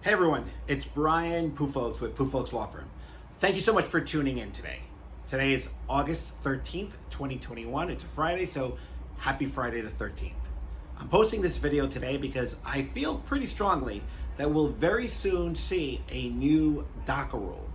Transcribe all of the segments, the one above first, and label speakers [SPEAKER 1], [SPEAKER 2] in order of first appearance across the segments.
[SPEAKER 1] Hey everyone, it's Brian Pufolks with Pufolks Law Firm. Thank you so much for tuning in today. Today is August 13th, 2021. It's a Friday, so happy Friday the 13th. I'm posting this video today because I feel pretty strongly that we'll very soon see a new DACA rule.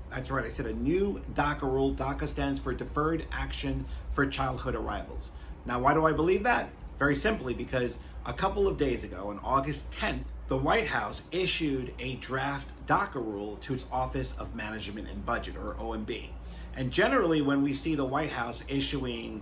[SPEAKER 1] That's right, I said a new DACA rule. DACA stands for Deferred Action for Childhood Arrivals. Now, why do I believe that? Very simply because a couple of days ago, on August 10th, the White House issued a draft DACA rule to its Office of Management and Budget, or OMB. And generally, when we see the White House issuing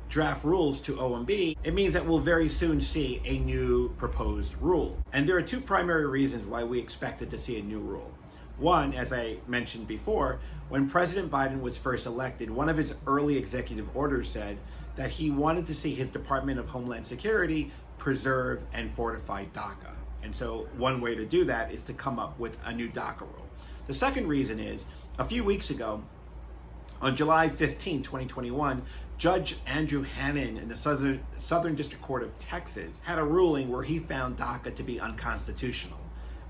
[SPEAKER 1] draft rules to OMB, it means that we'll very soon see a new proposed rule. And there are two primary reasons why we expected to see a new rule. One, as I mentioned before, when President Biden was first elected, one of his early executive orders said that he wanted to see his Department of Homeland Security preserve and fortify DACA. And so one way to do that is to come up with a new DACA rule. The second reason is, a few weeks ago, on July 15, 2021, Judge Andrew Hannon in the Southern District Court of Texas had a ruling where he found DACA to be unconstitutional.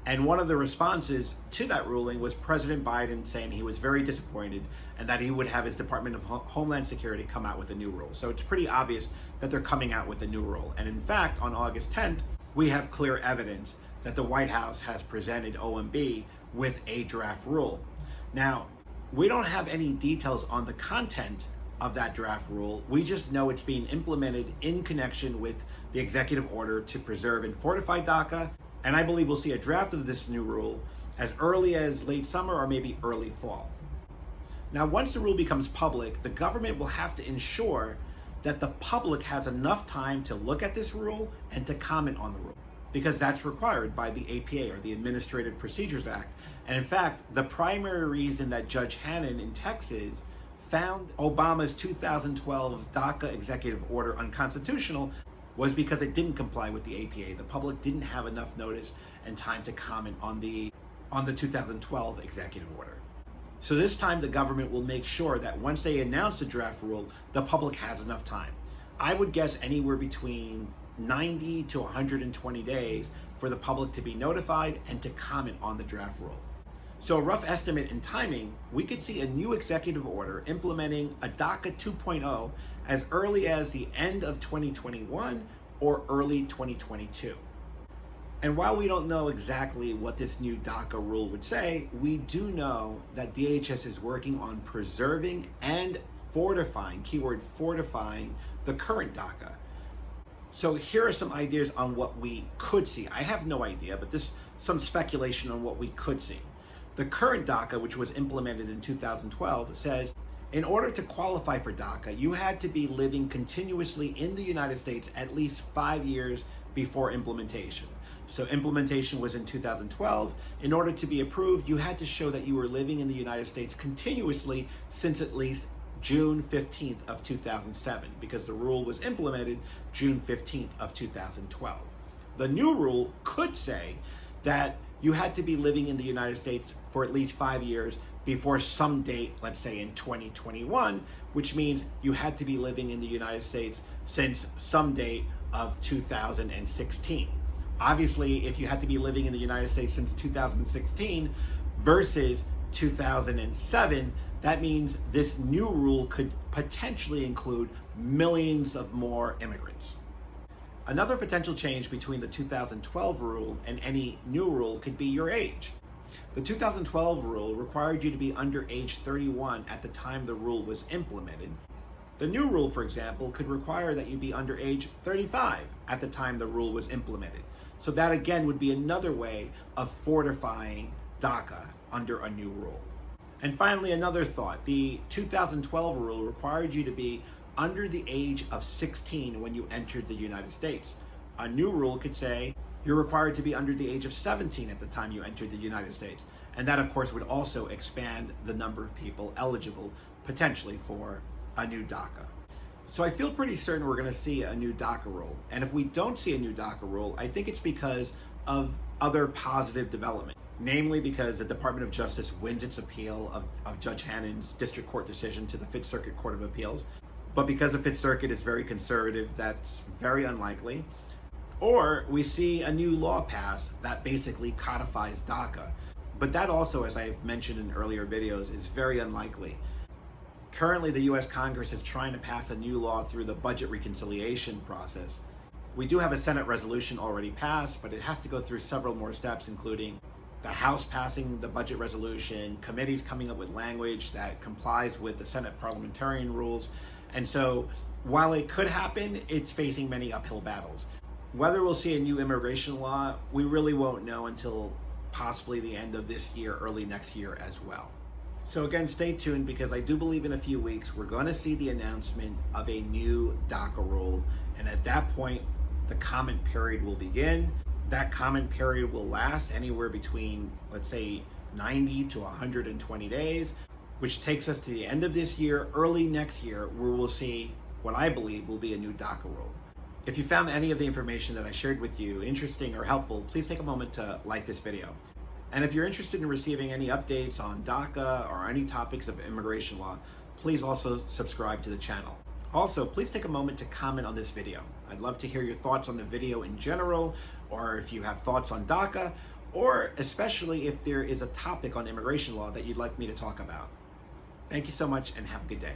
[SPEAKER 1] And one of the responses to that ruling was President Biden saying he was very disappointed and that he would have his Department of Homeland Security come out with a new rule. So it's pretty obvious that they're coming out with a new rule. And in fact, on August 10th, we have clear evidence that the White House has presented OMB with a draft rule. Now, we don't have any details on the content of that draft rule. We just know it's being implemented in connection with the executive order to preserve and fortify DACA. And I believe we'll see a draft of this new rule as early as late summer or maybe early fall. Now, once the rule becomes public, the government will have to ensure that the public has enough time to look at this rule and to comment on the rule, because that's required by the APA, or the Administrative Procedures Act. And in fact, the primary reason that Judge Hannon in Texas found Obama's 2012 DACA executive order unconstitutional was because it didn't comply with the APA. The public didn't have enough notice and time to comment on the 2012 executive order. So this time the government will make sure that once they announce the draft rule, the public has enough time. I would guess anywhere between 90 to 120 days for the public to be notified and to comment on the draft rule. So a rough estimate in timing, we could see a new executive order implementing a DACA 2.0 as early as the end of 2021 or early 2022. And while we don't know exactly what this new DACA rule would say, we do know that DHS is working on preserving and fortifying, keyword fortifying, the current DACA. So here are some ideas on what we could see. I have no idea, but this some speculation on what we could see. The current DACA, which was implemented in 2012, says in order to qualify for DACA, you had to be living continuously in the United States at least 5 years before implementation. So implementation was in 2012. In order to be approved, you had to show that you were living in the United States continuously since at least June 15th of 2007, because the rule was implemented June 15th of 2012. The new rule could say that you had to be living in the United States for at least 5 years before some date, let's say in 2021, which means you had to be living in the United States since some date of 2016. Obviously, if you had to be living in the United States since 2016 versus 2007, that means this new rule could potentially include millions of more immigrants. Another potential change between the 2012 rule and any new rule could be your age. The 2012 rule required you to be under age 31 at the time the rule was implemented. The new rule, for example, could require that you be under age 35 at the time the rule was implemented. So that again would be another way of fortifying DACA under a new rule. And finally, another thought. The 2012 rule required you to be under the age of 16 when you entered the United States. A new rule could say you're required to be under the age of 17 at the time you entered the United States. And that, of course, would also expand the number of people eligible potentially for a new DACA. So I feel pretty certain we're going to see a new DACA rule. And if we don't see a new DACA rule, I think it's because of other positive development. Namely because the Department of Justice wins its appeal of Judge Hannon's district court decision to the Fifth Circuit Court of Appeals. But because the Fifth Circuit is very conservative, that's very unlikely. or we see a new law passed that basically codifies DACA. But that also, as I've mentioned in earlier videos, is very unlikely. Currently, the US Congress is trying to pass a new law through the budget reconciliation process. We do have a Senate resolution already passed, but it has to go through several more steps, including the House passing the budget resolution, committees coming up with language that complies with the Senate parliamentarian rules. And so while it could happen, it's facing many uphill battles. Whether we'll see a new immigration law, we really won't know until possibly the end of this year, early next year as well. So again, stay tuned, because I do believe in a few weeks we're going to see the announcement of a new DACA rule. And at that point, the comment period will begin. That comment period will last anywhere between, let's say, 90 to 120 days, which takes us to the end of this year, early next year, where we'll see what I believe will be a new DACA rule. If you found any of the information that I shared with you interesting or helpful, please take a moment to like this video. And if you're interested in receiving any updates on DACA or any topics of immigration law, please also subscribe to the channel. Also, please take a moment to comment on this video. I'd love to hear your thoughts on the video in general, or if you have thoughts on DACA, or especially if there is a topic on immigration law that you'd like me to talk about. Thank you so much, and have a good day.